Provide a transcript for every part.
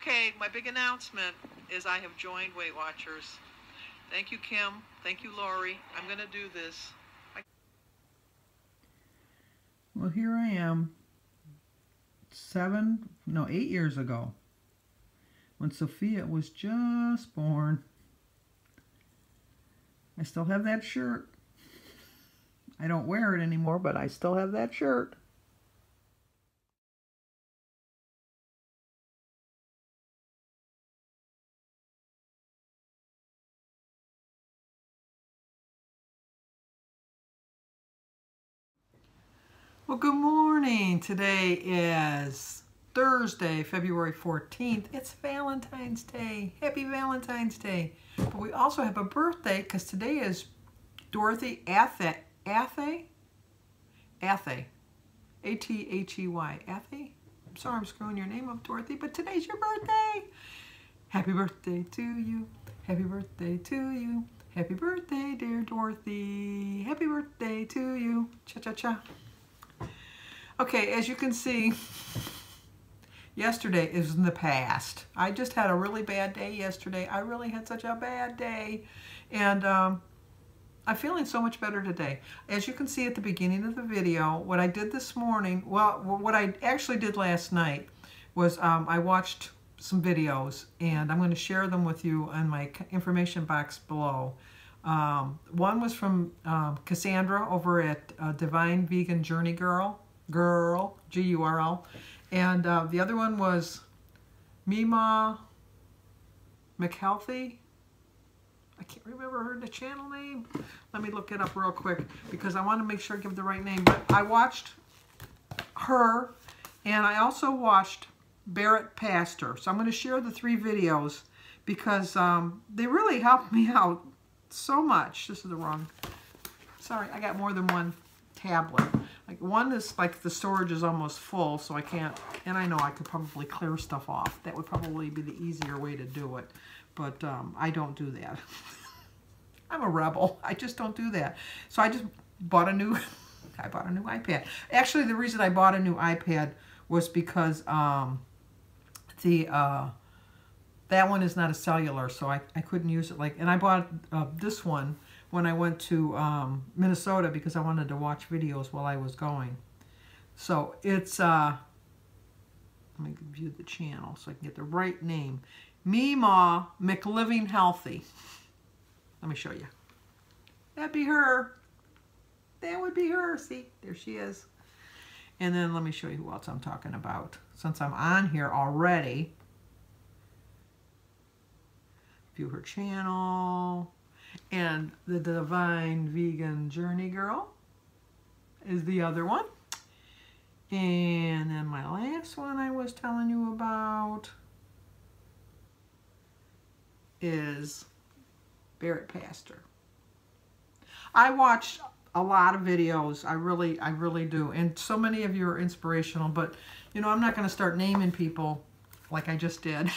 Okay, my big announcement is I have joined Weight Watchers. Thank you, Kim. Thank you, Lori. I'm going to do this. Well, here I am, 8 years ago, when Sophia was just born. I still have that shirt. I don't wear it anymore, but I still have that shirt. Well, good morning. Today is Thursday, February 14th. It's Valentine's Day. Happy Valentine's Day. But we also have a birthday because today is Dorothy Athey. Athey? Athey. A-T-H-E-Y. Athey? I'm sorry I'm screwing your name up, Dorothy, but today's your birthday. Happy birthday to you. Happy birthday to you. Happy birthday, dear Dorothy. Happy birthday to you. Cha-cha-cha. Okay, as you can see, yesterday is in the past. I just had a really bad day yesterday. I really had such a bad day. And I'm feeling so much better today. As you can see at the beginning of the video, what I did this morning, well, what I actually did last night was I watched some videos, and I'm going to share them with you in my information box below. One was from Cassandra over at Divine Vegan Journey Girl, G-U-R-L. And the other one was Mima McHealthy. I can't remember the channel name. Let me look it up real quick because I want to make sure I give the right name. But I watched her, and I also watched Barrett Pastor. So I'm going to share the 3 videos because they really helped me out so much. This is the wrong. Sorry, I got more than one tablet. Like one is like the storage is almost full, so I can't, and I know I could probably clear stuff off. That would probably be the easier way to do it, but I don't do that. I'm a rebel. I just don't do that. So I just bought a new, I bought a new iPad. Actually, the reason I bought a new iPad was because that one is not a cellular, so I couldn't use it. And I bought this one when I went to Minnesota because I wanted to watch videos while I was going. So it's, let me view the channel so I can get the right name. Mima McLiving Healthy. Let me show you. That'd be her. That would be her. See, there she is. And then let me show you who else I'm talking about. Since I'm on here already. View her channel. And the Divine Vegan Journey Girl is the other one. And then my last one I was telling you about is Barrett Pastor. I watch a lot of videos. I really do. And so many of you are inspirational, but you know, I'm not going to start naming people like I just did.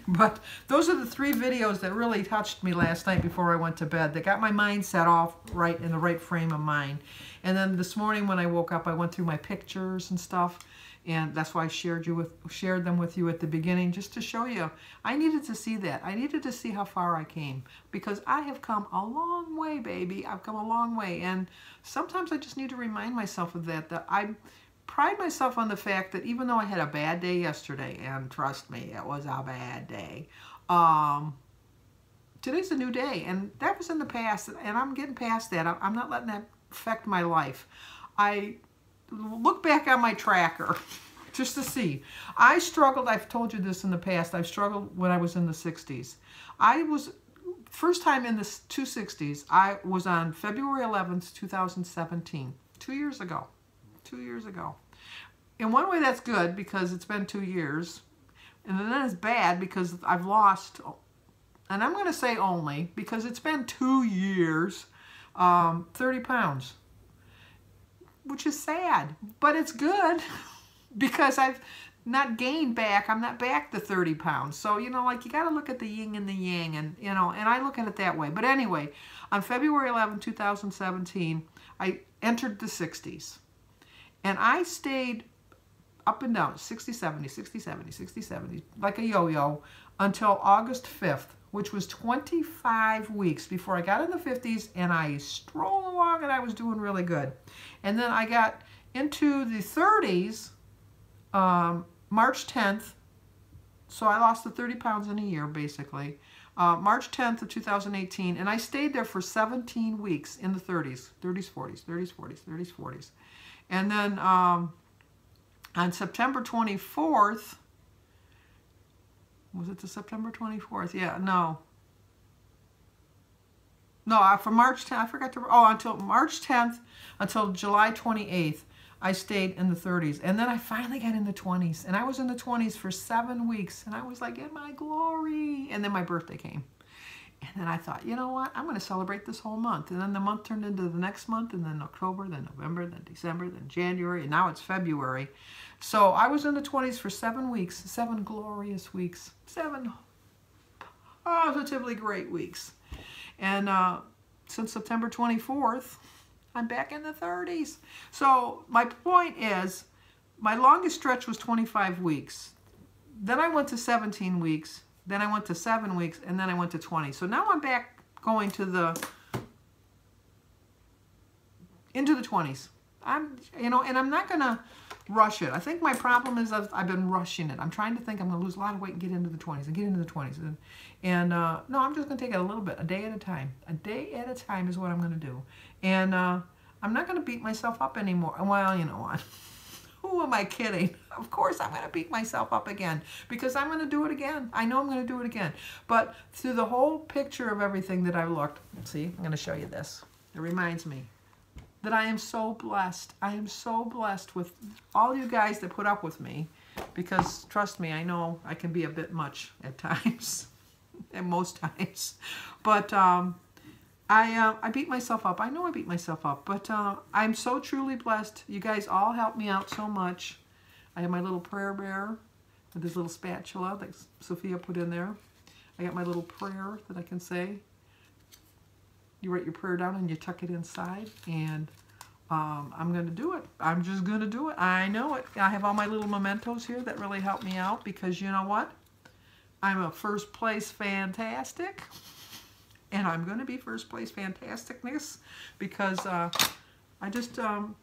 But those are the 3 videos that really touched me last night before I went to bed. They got my mind set off right in the right frame of mind. And then this morning when I woke up, I went through my pictures and stuff. And that's why I shared them with you at the beginning, just to show you. I needed to see that. I needed to see how far I came. Because I have come a long way, baby. I've come a long way. And sometimes I just need to remind myself of that. That I pride myself on the fact that even though I had a bad day yesterday, and trust me, it was a bad day, today's a new day, and that was in the past, and I'm getting past that. I'm not letting that affect my life. I look back on my tracker just to see. I struggled, I've told you this in the past, I've struggled when I was in the 60s. First time in the 260s, I was on February 11th, 2017, 2 years ago. 2 years ago. In one way that's good because it's been 2 years, and then it's bad because I've lost, and I'm going to say only because it's been 2 years, 30 pounds, which is sad, but it's good because I've not gained back. I'm not back to 30 pounds. So, you know, like you got to look at the yin and the yang, and, you know, and I look at it that way. But anyway, on February 11, 2017, I entered the 60s. And I stayed up and down, 60, 70, 60, 70, 60, 70, like a yo-yo, until August 5th, which was 25 weeks before I got in the 50s, and I strolled along and I was doing really good. And then I got into the 30s, March 10th, so I lost the 30 pounds in a year, basically. March 10th of 2018, and I stayed there for 17 weeks in the 30s, 30s, 40s, 30s, 40s, 30s, 40s. And then on September 24th, was it the September 24th? Yeah, no. No, from March 10th, I forgot to, until March 10th, until July 28th, I stayed in the 30s. And then I finally got in the 20s. And I was in the 20s for 7 weeks. And I was like, in my glory. And then my birthday came. And then I thought, you know what? I'm going to celebrate this whole month. And then the month turned into the next month. And then October, then November, then December, then January. And now it's February. So I was in the 20s for 7 weeks. 7 glorious weeks. 7 positively great weeks. And since September 24th, I'm back in the 30s. So my point is, my longest stretch was 25 weeks. Then I went to 17 weeks. Then I went to 7 weeks. And then I went to 20. So now I'm back going to into the 20s. And I'm not going to rush it. I think my problem is I've been rushing it. I'm trying to think I'm going to lose a lot of weight and get into the 20s and get into the 20s. No, I'm just going to take it a little bit, a day at a time. A day at a time is what I'm going to do. And I'm not going to beat myself up anymore. Well, you know what? Who am I kidding? Of course I'm going to beat myself up again because I'm going to do it again. I know I'm going to do it again. But through the whole picture of everything that I've looked, see, I'm going to show you this. It reminds me that I am so blessed. I am so blessed with all you guys that put up with me because, trust me, I know I can be a bit much at times, and most times. But I beat myself up. I know I beat myself up, but I'm so truly blessed. You guys all helped me out so much. I have my little prayer bear with this little spatula that Sophia put in there. I got my little prayer that I can say. You write your prayer down and you tuck it inside, and I'm going to do it. I'm just going to do it. I know it. I have all my little mementos here that really help me out because you know what? I'm a first place fantastic, and I'm going to be first place fantasticness because I just, and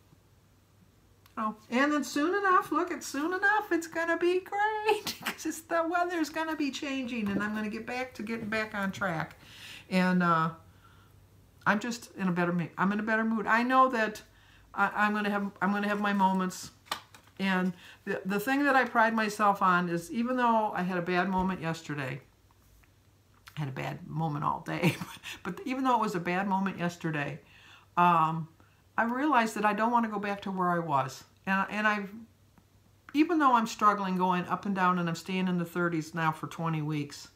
then soon enough, look, it's soon enough, it's going to be great because the weather's going to be changing, and I'm going to get back to getting back on track. And I'm just in a better mood. I'm in a better mood. I know that I'm gonna have my moments, and the thing that I pride myself on is even though I had a bad moment yesterday, I had a bad moment all day, but even though it was a bad moment yesterday, I realized that I don't want to go back to where I was, and even though I'm struggling going up and down, and I'm staying in the 30s now for 20 weeks,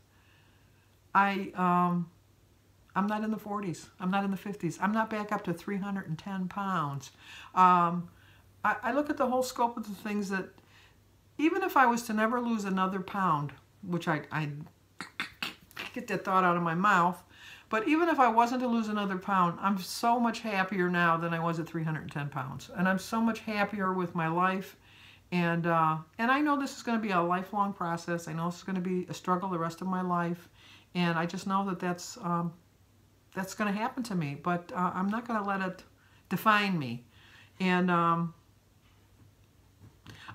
I'm not in the 40s. I'm not in the 50s. I'm not back up to 310 pounds. I look at the whole scope of the things that, even if I was to never lose another pound, which I get that thought out of my mouth, but even if I wasn't to lose another pound, I'm so much happier now than I was at 310 pounds. And I'm so much happier with my life. And I know this is going to be a lifelong process. I know this is going to be a struggle the rest of my life. And I just know that that's going to happen to me, but I'm not going to let it define me. And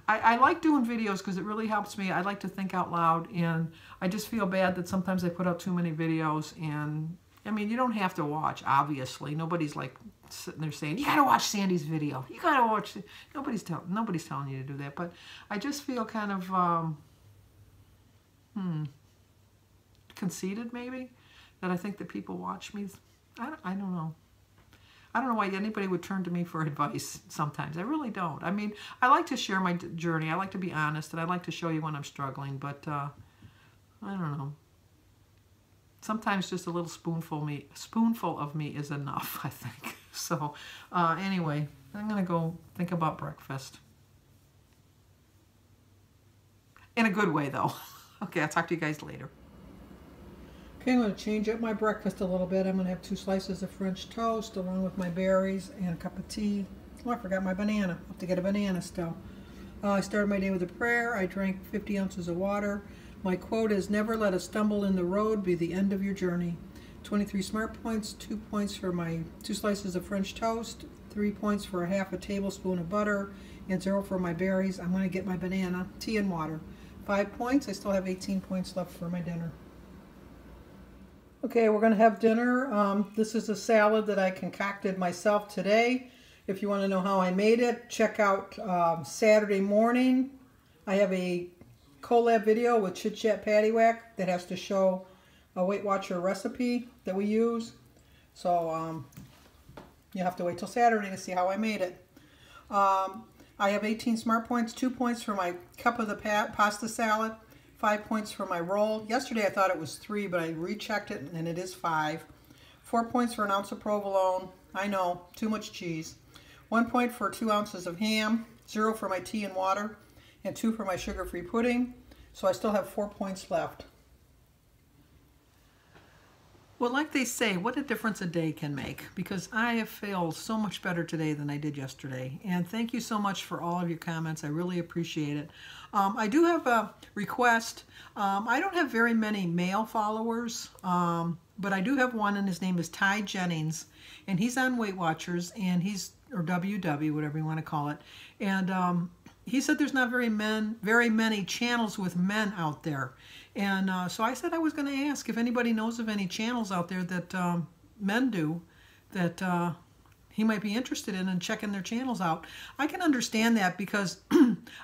I like doing videos because it really helps me. I like to think out loud, and I just feel bad that sometimes I put out too many videos. And I mean, you don't have to watch, obviously. Nobody's like sitting there saying, you got to watch Sandy's video. You got to watch it. Nobody's telling you to do that. But I just feel kind of conceited, maybe, that I think that people watch me. I don't know. I don't know why anybody would turn to me for advice sometimes. I really don't. I mean, I like to share my journey. I like to be honest, and I like to show you when I'm struggling, but I don't know. Sometimes just a little spoonful of me is enough, I think. So anyway, I'm going to go think about breakfast. In a good way, though. Okay, I'll talk to you guys later. Okay, I'm going to change up my breakfast a little bit. I'm going to have 2 slices of French toast along with my berries and a cup of tea. Oh, I forgot my banana. I have to get a banana still. I started my day with a prayer. I drank 50 ounces of water. My quote is, never let a stumble in the road be the end of your journey. 23 smart points, 2 points for my 2 slices of French toast, 3 points for a half a tablespoon of butter, and 0 for my berries. I'm going to get my banana, tea, and water. 5 points. I still have 18 points left for my dinner. Okay, we're going to have dinner. This is a salad that I concocted myself today. If you want to know how I made it, check out Saturday morning. I have a collab video with Chit Chat Paddywhack that has to show a Weight Watcher recipe that we use. So you have to wait till Saturday to see how I made it. I have 18 smart points, 2 points for my cup of the pasta salad, 5 points for my roll. Yesterday I thought it was 3, but I rechecked it and it is 5. 4 points for an ounce of provolone. I know, too much cheese. 1 point for 2 ounces of ham, 0 for my tea and water, and 2 for my sugar-free pudding. So I still have 4 points left. Well, like they say, what a difference a day can make, because I have failed so much better today than I did yesterday. And thank you so much for all of your comments. I really appreciate it. I do have a request. I don't have very many male followers, but I do have one, and his name is Ty Jennings, and he's on Weight Watchers, and he's, or WW, whatever you want to call it. And he said there's not very many channels with men out there. And so I said I was going to ask if anybody knows of any channels out there that men do that he might be interested in and checking their channels out. I can understand that, because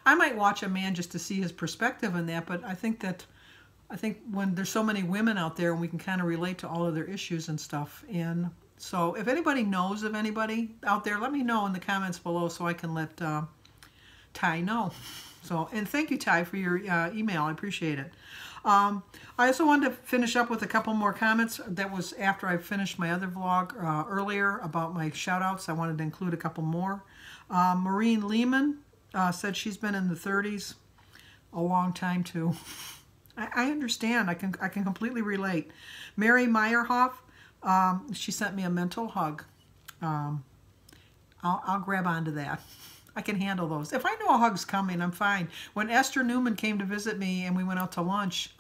I might watch a man just to see his perspective on that, but I think when there's so many women out there and we can kind of relate to all of their issues and stuff. And so if anybody knows of anybody out there, let me know in the comments below so I can let Ty know. So, and thank you, Ty, for your email. I appreciate it. I also wanted to finish up with a couple more comments. That was after I finished my other vlog earlier about my shout-outs. I wanted to include a couple more. Maureen Lehman said she's been in the 30s a long time, too. I understand. I can completely relate. Mary Meyerhoff, she sent me a mental hug. I'll grab onto that. I can handle those. If I know a hug's coming, I'm fine. When Esther Newman came to visit me and we went out to lunch,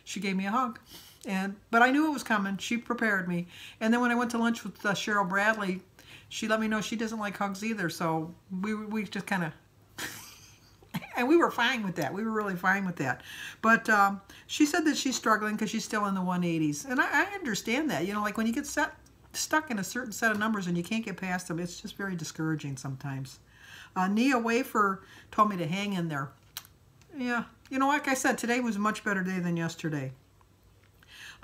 she gave me a hug. But I knew it was coming. She prepared me. And then when I went to lunch with Cheryl Bradley, she let me know she doesn't like hugs either. So we just kind of... and we were fine with that. We were really fine with that. But she said that she's struggling because she's still in the 180s. And I understand that. You know, like when you get stuck in a certain set of numbers and you can't get past them, it's just very discouraging sometimes. Nia Wafer told me to hang in there. Yeah, you know, like I said, today was a much better day than yesterday.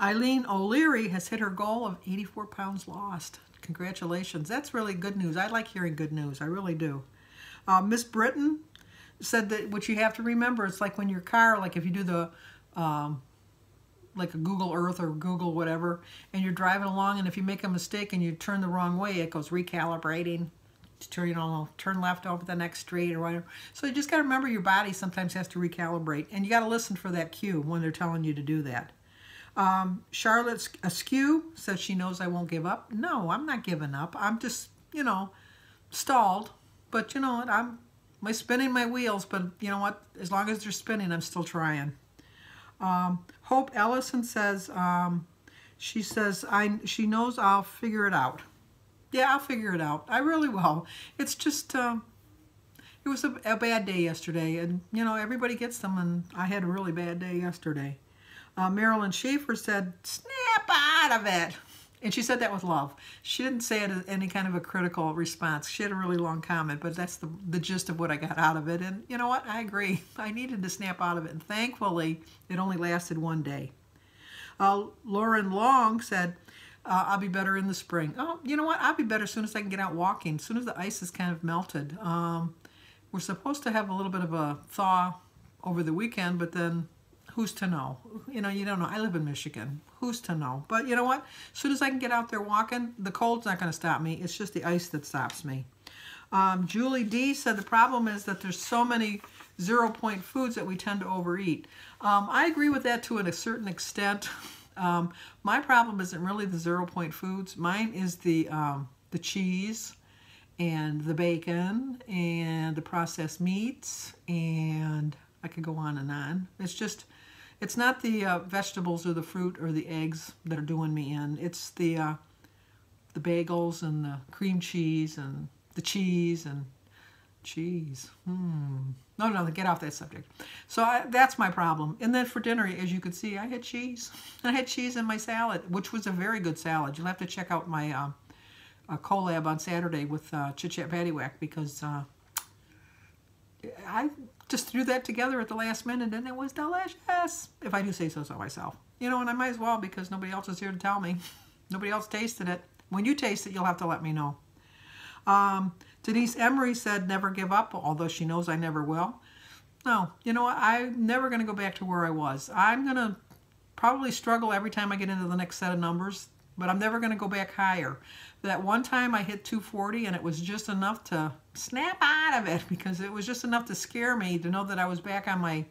Eileen O'Leary has hit her goal of 84 pounds lost. Congratulations. That's really good news. I like hearing good news. I really do. Miss Britton said that what you have to remember, it's like when your car, like if you do the, like a Google Earth or Google whatever, and you're driving along, and if you make a mistake and you turn the wrong way, it goes recalibrating. Turn left over the next street or whatever. So you just got to remember your body sometimes has to recalibrate, and you got to listen for that cue when they're telling you to do that. Charlotte Askew says she knows I won't give up. No, I'm not giving up. I'm just, you know, stalled. But you know what? I'm spinning my wheels, but you know what? As long as they're spinning, I'm still trying. Hope Ellison says, she knows I'll figure it out. Yeah, I'll figure it out. I really will. It's just, it was a bad day yesterday, and, you know, everybody gets them, and I had a really bad day yesterday. Marilyn Schaefer said, snap out of it. And she said that with love. She didn't say it as any kind of a critical response. She had a really long comment, but that's the gist of what I got out of it. And you know what? I agree. I needed to snap out of it, and thankfully, it only lasted one day. Lauren Long said, I'll be better in the spring. Oh, you know what? I'll be better as soon as I can get out walking, as soon as the ice is kind of melted. We're supposed to have a little bit of a thaw over the weekend, but then who's to know? You know, you don't know. I live in Michigan. Who's to know? But you know what? As soon as I can get out there walking, the cold's not going to stop me. It's just the ice that stops me. Julie D said the problem is that there's so many 0-point foods that we tend to overeat. I agree with that to a certain extent. My problem isn't really the 0-point foods. Mine is the cheese and the bacon and the processed meats, and I could go on and on. It's not the vegetables or the fruit or the eggs that are doing me in. It's the bagels and the cream cheese and the cheese and cheese. No, get off that subject. So that's my problem. And then for dinner, as you could see, I had cheese. I had cheese in my salad, which was a very good salad. You'll have to check out my collab on Saturday with Chit Chat Paddywhack, because I just threw that together at the last minute and it was delicious, if I do say so myself. You know, and I might as well, because nobody else is here to tell me. Nobody else tasted it. When you taste it, you'll have to let me know. Denise Emery said never give up, although she knows I never will. No, you know what? I'm never going to go back to where I was. I'm going to probably struggle every time I get into the next set of numbers, but I'm never going to go back higher. That one time I hit 240 and it was just enough to snap out of it, because it was just enough to scare me to know that I was back on my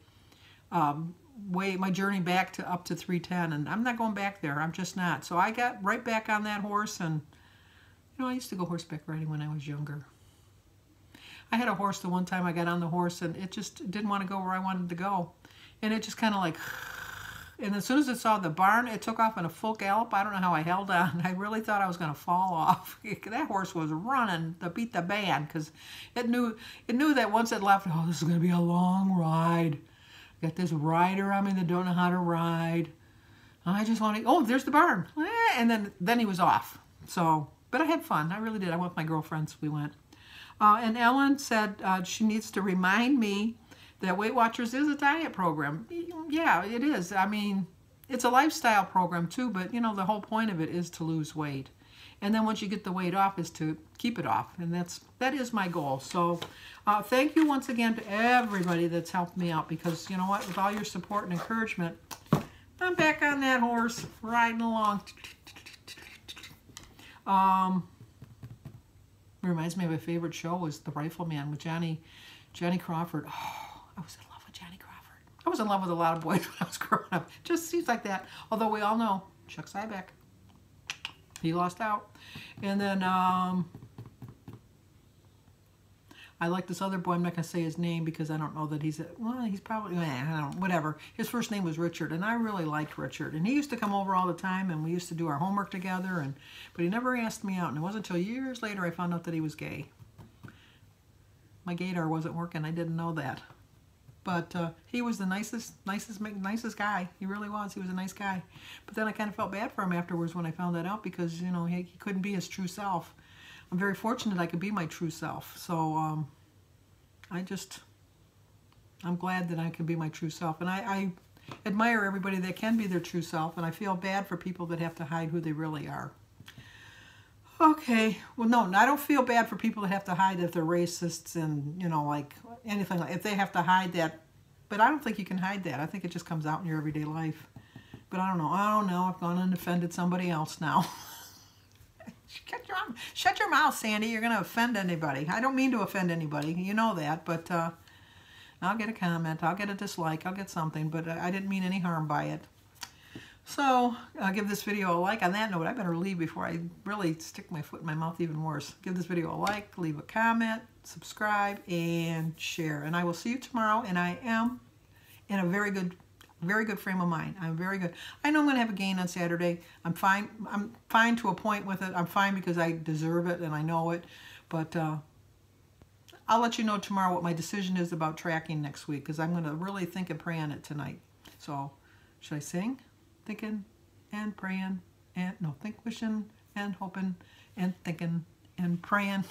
my journey back to up to 310, and I'm not going back there. I'm just not. So I got right back on that horse, and you know, I used to go horseback riding when I was younger. I had a horse the one time I got on the horse, and it just didn't want to go where I wanted to go. And it just kind of like, and as soon as it saw the barn, it took off in a full gallop. I don't know how I held on. I really thought I was going to fall off. That horse was running to beat the band, because it knew that once it left, oh, this is going to be a long ride. Got this rider on me that don't know how to ride. I just want to, oh, there's the barn. And then he was off. So, but I had fun. I really did. I went with my girlfriends. We went. And Ellen said she needs to remind me that Weight Watchers is a diet program. Yeah, it is. I mean, it's a lifestyle program too, but you know, the whole point of it is to lose weight. And then once you get the weight off, is to keep it off. And that is my goal. So thank you once again to everybody that's helped me out, because you know what, with all your support and encouragement, I'm back on that horse riding along. Reminds me of a favorite show was The Rifleman with Johnny Crawford. Oh, I was in love with Johnny Crawford. I was in love with a lot of boys when I was growing up. Just seems like that. Although we all know Chuck Cybeck, he lost out. And then I like this other boy. I'm not going to say his name because I don't know that he's probably, I don't know, whatever. His first name was Richard, and I really liked Richard. And he used to come over all the time, and we used to do our homework together, but he never asked me out. And it wasn't until years later I found out that he was gay. My gaydar wasn't working. I didn't know that. But he was the nicest guy. He really was. He was a nice guy. But then I kind of felt bad for him afterwards when I found that out, because, you know, he couldn't be his true self. I'm very fortunate I could be my true self. So I'm glad that I can be my true self. And I admire everybody that can be their true self. And I feel bad for people that have to hide who they really are. Okay. Well, no, I don't feel bad for people that have to hide if they're racists and, you know, like anything. Like if they have to hide that. But I don't think you can hide that. I think it just comes out in your everyday life. But I don't know. I've gone and offended somebody else now. Shut your mouth, Sandy. You're going to offend anybody. I don't mean to offend anybody. You know that. But I'll get a comment. I'll get a dislike. I'll get something. But I didn't mean any harm by it. So I'll give this video a like. On that note, I better leave before I really stick my foot in my mouth even worse. Give this video a like, leave a comment, subscribe, and share. And I will see you tomorrow. And I am in a very good frame of mind. I'm very good. I know I'm going to have a gain on Saturday. I'm fine. I'm fine to a point with it. I'm fine because I deserve it and I know it. But I'll let you know tomorrow what my decision is about tracking next week, because I'm going to really think and pray on it tonight. So should I sing? Thinking and praying and, no, think, wishing and hoping and thinking and praying.